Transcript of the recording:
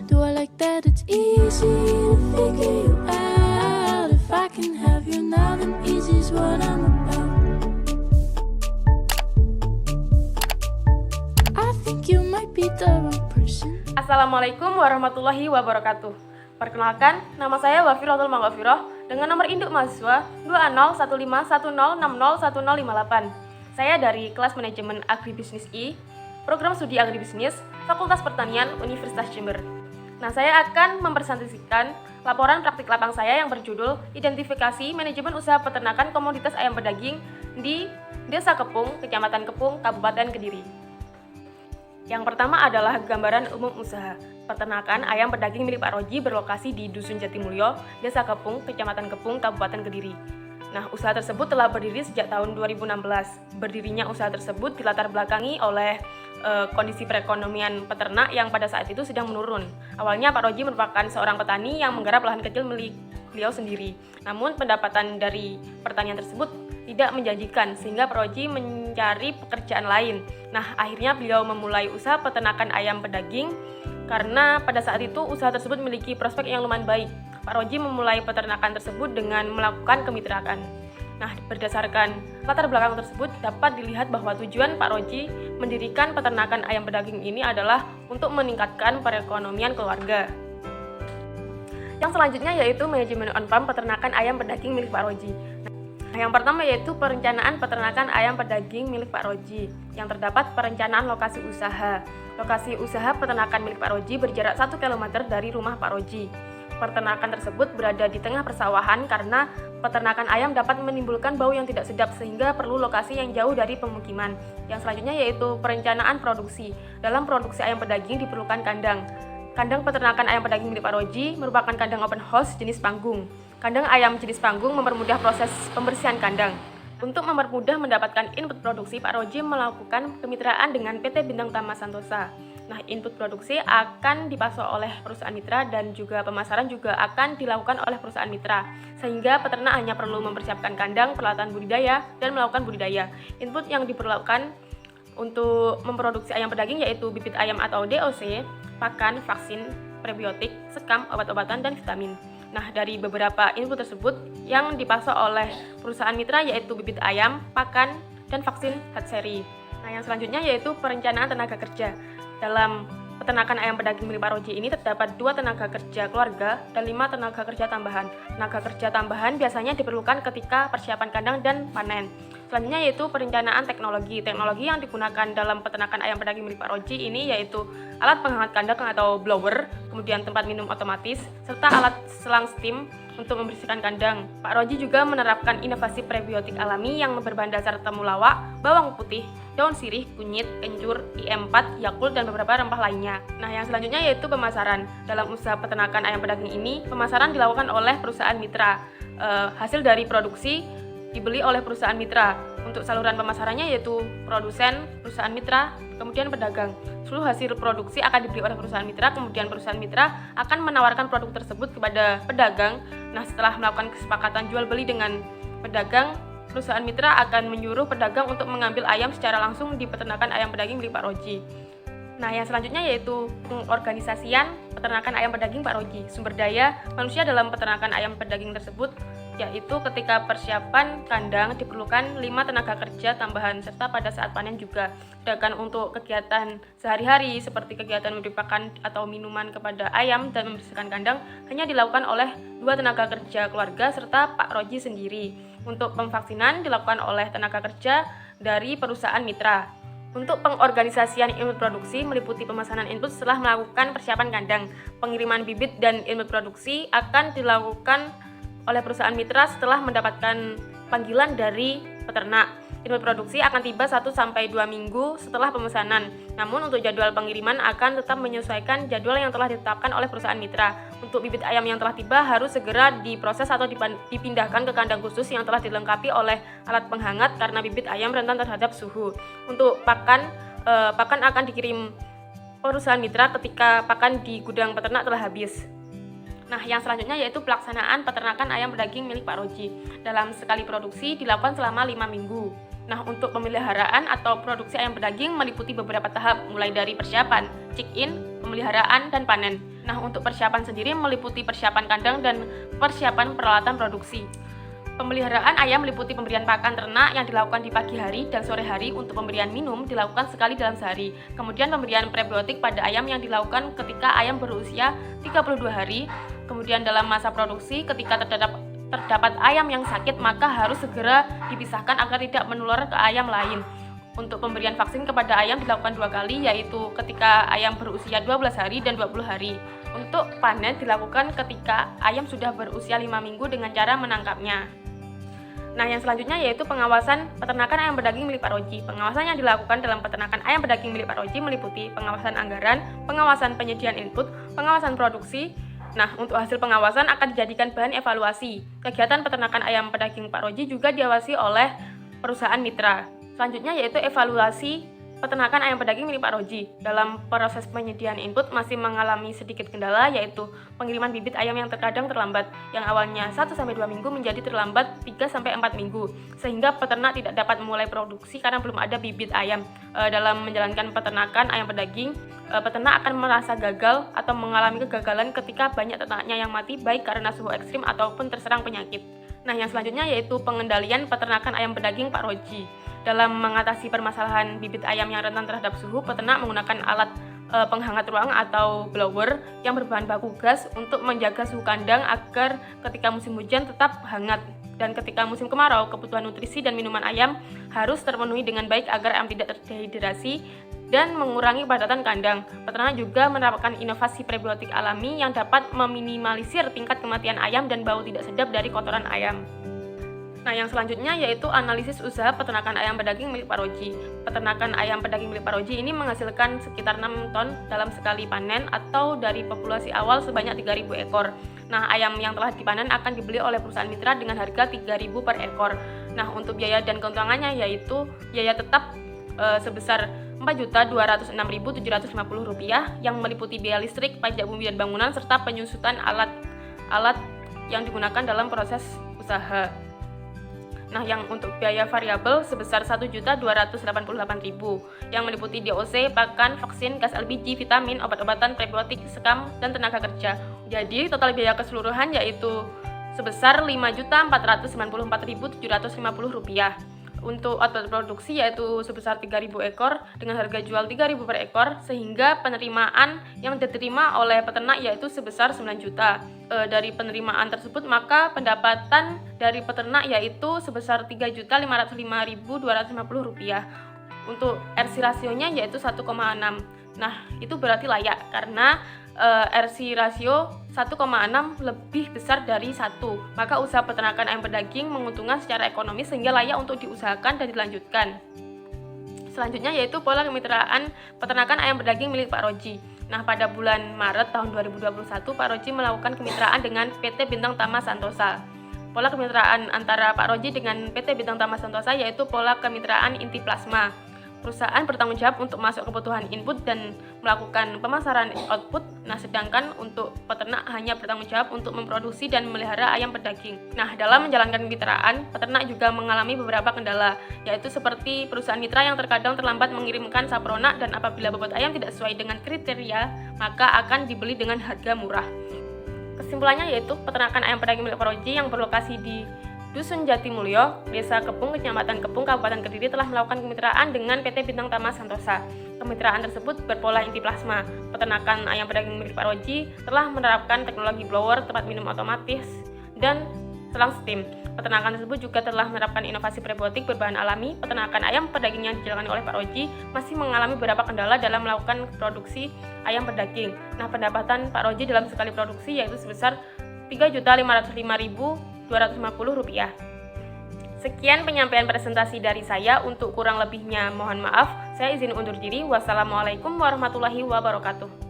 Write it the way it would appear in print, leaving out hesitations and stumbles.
Do I like that it's easy to figure you out? If I can have you now, then easy's what I'm about. I think you might be the wrong person. Assalamualaikum warahmatullahi wabarakatuh. Perkenalkan, nama saya Wafirotul Manggafiroh dengan nomor induk mahasiswa 201515601058. Saya dari kelas manajemen Agribisnis I, program studi Agribisnis, Fakultas Pertanian, Universitas Jember. Nah, saya akan mempresentasikan laporan praktik lapang saya yang berjudul Identifikasi Manajemen Usaha Peternakan Komoditas Ayam Pedaging di Desa Kepung, Kecamatan Kepung, Kabupaten Kediri. Yang pertama adalah gambaran umum usaha. Peternakan ayam pedaging milik Pak Roji berlokasi di Dusun Jatimulyo, Desa Kepung, Kecamatan Kepung, Kabupaten Kediri. Nah, usaha tersebut telah berdiri sejak tahun 2016. Berdirinya usaha tersebut dilatar belakangi oleh kondisi perekonomian peternak yang pada saat itu sedang menurun. Awalnya Pak Roji merupakan seorang petani yang menggarap lahan kecil milik beliau sendiri. Namun pendapatan dari pertanian tersebut tidak menjanjikan sehingga Pak Roji mencari pekerjaan lain. Nah, akhirnya beliau memulai usaha peternakan ayam pedaging karena pada saat itu usaha tersebut memiliki prospek yang lumayan baik. Pak Roji memulai peternakan tersebut dengan melakukan kemitraan. Nah, berdasarkan latar belakang tersebut dapat dilihat bahwa tujuan Pak Roji mendirikan peternakan ayam pedaging ini adalah untuk meningkatkan perekonomian keluarga. Yang selanjutnya yaitu manajemen on-farm peternakan ayam pedaging milik Pak Roji. Nah, yang pertama yaitu perencanaan peternakan ayam pedaging milik Pak Roji, yang terdapat perencanaan lokasi usaha. Lokasi usaha peternakan milik Pak Roji berjarak 1 km dari rumah Pak Roji. Peternakan tersebut berada di tengah persawahan karena peternakan ayam dapat menimbulkan bau yang tidak sedap sehingga perlu lokasi yang jauh dari pemukiman. Yang selanjutnya yaitu perencanaan produksi. Dalam produksi ayam pedaging diperlukan kandang. Kandang peternakan ayam pedaging milik Pak Roji merupakan kandang open house jenis panggung. Kandang ayam jenis panggung mempermudah proses pembersihan kandang. Untuk mempermudah mendapatkan input produksi, Pak Roji melakukan kemitraan dengan PT Bintang Tama Santosa. Nah, input produksi akan dipasok oleh perusahaan mitra dan juga pemasaran juga akan dilakukan oleh perusahaan mitra. Sehingga peternak hanya perlu mempersiapkan kandang, peralatan budidaya, dan melakukan budidaya. Input yang diperlukan untuk memproduksi ayam pedaging yaitu bibit ayam atau DOC, pakan, vaksin, prebiotik, sekam, obat-obatan, dan vitamin. Nah, dari beberapa input tersebut yang dipasok oleh perusahaan mitra yaitu bibit ayam, pakan, dan vaksin Hatseri. Nah, yang selanjutnya yaitu perencanaan tenaga kerja. Dalam peternakan ayam pedaging milik Pak Roji ini terdapat 2 tenaga kerja keluarga dan 5 tenaga kerja tambahan. Tenaga kerja tambahan biasanya diperlukan ketika persiapan kandang dan panen. Selanjutnya yaitu perencanaan teknologi. Teknologi yang digunakan dalam peternakan ayam pedaging milik Pak Roji ini yaitu alat penghangat kandang atau blower, kemudian tempat minum otomatis, serta alat selang steam untuk membersihkan kandang. Pak Roji juga menerapkan inovasi prebiotik alami yang berbahan dasar temulawak, bawang putih, daun sirih, kunyit, kencur, IM4, Yakult, dan beberapa rempah lainnya. Nah, yang selanjutnya yaitu pemasaran. Dalam usaha peternakan ayam pedaging ini, pemasaran dilakukan oleh perusahaan mitra. Hasil dari produksi dibeli oleh perusahaan mitra. Untuk saluran pemasarannya yaitu produsen, perusahaan mitra, kemudian pedagang. Seluruh hasil produksi akan dibeli oleh perusahaan mitra, kemudian perusahaan mitra akan menawarkan produk tersebut kepada pedagang. Nah, setelah melakukan kesepakatan jual beli dengan pedagang, perusahaan mitra akan menyuruh pedagang untuk mengambil ayam secara langsung di peternakan ayam pedaging milik Pak Roji. Nah, yang selanjutnya yaitu pengorganisasian peternakan ayam pedaging Pak Roji. Sumber daya manusia dalam peternakan ayam pedaging tersebut yaitu ketika persiapan kandang diperlukan 5 tenaga kerja tambahan serta pada saat panen juga. Sedangkan untuk kegiatan sehari-hari seperti kegiatan memberi pakan atau minuman kepada ayam dan membersihkan kandang hanya dilakukan oleh 2 tenaga kerja keluarga serta Pak Roji sendiri. Untuk pemvaksinan dilakukan oleh tenaga kerja dari perusahaan mitra. Untuk pengorganisasian input produksi meliputi pemesanan input setelah melakukan persiapan kandang. Pengiriman bibit dan input produksi akan dilakukan oleh perusahaan mitra setelah mendapatkan panggilan dari peternak. Input produksi akan tiba 1-2 minggu setelah pemesanan. Namun untuk jadwal pengiriman akan tetap menyesuaikan jadwal yang telah ditetapkan oleh perusahaan mitra. Untuk bibit ayam yang telah tiba harus segera diproses atau dipindahkan ke kandang khusus yang telah dilengkapi oleh alat penghangat karena bibit ayam rentan terhadap suhu. Untuk pakan akan dikirim perusahaan mitra ketika pakan di gudang peternak telah habis. Nah, yang selanjutnya yaitu pelaksanaan peternakan ayam pedaging milik Pak Roji. Dalam sekali produksi dilakukan selama 5 minggu. Nah, untuk pemeliharaan atau produksi ayam pedaging meliputi beberapa tahap, mulai dari persiapan, check-in, pemeliharaan, dan panen. Nah, untuk persiapan sendiri meliputi persiapan kandang dan persiapan peralatan produksi. Pemeliharaan ayam meliputi pemberian pakan ternak yang dilakukan di pagi hari dan sore hari. Untuk pemberian minum dilakukan sekali dalam sehari. Kemudian pemberian prebiotik pada ayam yang dilakukan ketika ayam berusia 32 hari. Kemudian dalam masa produksi ketika terdapat ayam yang sakit maka harus segera dipisahkan agar tidak menular ke ayam lain. Untuk pemberian vaksin kepada ayam dilakukan 2 kali, yaitu ketika ayam berusia 12 hari dan 20 hari. Untuk panen dilakukan ketika ayam sudah berusia 5 minggu dengan cara menangkapnya. Nah, yang selanjutnya yaitu pengawasan peternakan ayam berdaging milik Pak Roji. Pengawasan yang dilakukan dalam peternakan ayam berdaging milik Pak Roji meliputi pengawasan anggaran, pengawasan penyediaan input, pengawasan produksi. Nah, untuk hasil pengawasan akan dijadikan bahan evaluasi. Kegiatan peternakan ayam berdaging Pak Roji juga diawasi oleh perusahaan mitra. Selanjutnya yaitu evaluasi peternakan ayam berdaging milik Pak Roji. Dalam proses penyediaan input masih mengalami sedikit kendala, yaitu pengiriman bibit ayam yang terkadang terlambat, yang awalnya 1-2 minggu menjadi terlambat 3-4 minggu, sehingga peternak tidak dapat memulai produksi karena belum ada bibit ayam. Dalam menjalankan peternakan ayam berdaging, peternak akan merasa gagal atau mengalami kegagalan ketika banyak ternaknya yang mati, baik karena suhu ekstrim ataupun terserang penyakit. Nah, yang selanjutnya yaitu pengendalian peternakan ayam berdaging Pak Roji. Dalam mengatasi permasalahan bibit ayam yang rentan terhadap suhu, peternak menggunakan alat penghangat ruang atau blower yang berbahan baku gas untuk menjaga suhu kandang agar ketika musim hujan tetap hangat, dan ketika musim kemarau kebutuhan nutrisi dan minuman ayam harus terpenuhi dengan baik agar ayam tidak terdehidrasi dan mengurangi kepadatan kandang. Peternak juga menerapkan inovasi prebiotik alami yang dapat meminimalisir tingkat kematian ayam dan bau tidak sedap dari kotoran ayam. Nah, yang selanjutnya yaitu analisis usaha peternakan ayam berdaging milik Pak Roji. Peternakan ayam berdaging milik Pak Roji ini menghasilkan sekitar 6 ton dalam sekali panen atau dari populasi awal sebanyak 3.000 ekor. Nah, ayam yang telah dipanen akan dibeli oleh perusahaan mitra dengan harga 3.000 per ekor. Nah, untuk biaya dan keuntungannya yaitu biaya tetap sebesar Rp4.206.750 yang meliputi biaya listrik, pajak bumi dan bangunan, serta penyusutan alat yang digunakan dalam proses usaha. Nah, yang untuk biaya variabel sebesar Rp1.288.000 yang meliputi DOC, pakan, vaksin, gas LPG, vitamin, obat-obatan, prebiotik, sekam, dan tenaga kerja. Jadi total biaya keseluruhan yaitu sebesar Rp5.494.750. Untuk output produksi yaitu sebesar 3.000 ekor dengan harga jual 3.000 per ekor, sehingga penerimaan yang diterima oleh peternak yaitu sebesar 9 juta. Dari penerimaan tersebut maka pendapatan dari peternak yaitu sebesar Rp3.505.250. Untuk RC rasionya yaitu 1,6. Nah, itu berarti layak karena RC rasio 1,6 lebih besar dari 1. Maka usaha peternakan ayam berdaging menguntungkan secara ekonomis sehingga layak untuk diusahakan dan dilanjutkan. Selanjutnya yaitu pola kemitraan peternakan ayam berdaging milik Pak Roji. Nah, pada bulan Maret tahun 2021 Pak Roji melakukan kemitraan dengan PT Bintang Tama Santosa. Pola kemitraan antara Pak Roji dengan PT Bintang Tama Santosa yaitu pola kemitraan inti plasma. Perusahaan bertanggung jawab untuk masuk kebutuhan input dan melakukan pemasaran output. Nah, sedangkan untuk peternak hanya bertanggung jawab untuk memproduksi dan memelihara ayam berdaging. Nah, dalam menjalankan kemitraan, peternak juga mengalami beberapa kendala, yaitu seperti perusahaan mitra yang terkadang terlambat mengirimkan sapronak, dan apabila bobot ayam tidak sesuai dengan kriteria, maka akan dibeli dengan harga murah. Kesimpulannya yaitu peternakan ayam berdaging milik Pak Roji yang berlokasi di Dusun Jatimulyo, Desa Kepung, Kecamatan Kepung, Kabupaten Kediri telah melakukan kemitraan dengan PT Bintang Tama Santosa. Kemitraan tersebut berpola inti plasma. Peternakan ayam berdaging milik Pak Roji telah menerapkan teknologi blower, tempat minum otomatis, dan selang steam. Peternakan tersebut juga telah menerapkan inovasi prebiotik berbahan alami. Peternakan ayam berdaging yang dijalankan oleh Pak Roji masih mengalami beberapa kendala dalam melakukan produksi ayam berdaging. Nah, pendapatan Pak Roji dalam sekali produksi yaitu sebesar Rp3.505.250. Sekian penyampaian presentasi dari saya. Untuk kurang lebihnya mohon maaf. Saya izin undur diri. Wassalamualaikum warahmatullahi wabarakatuh.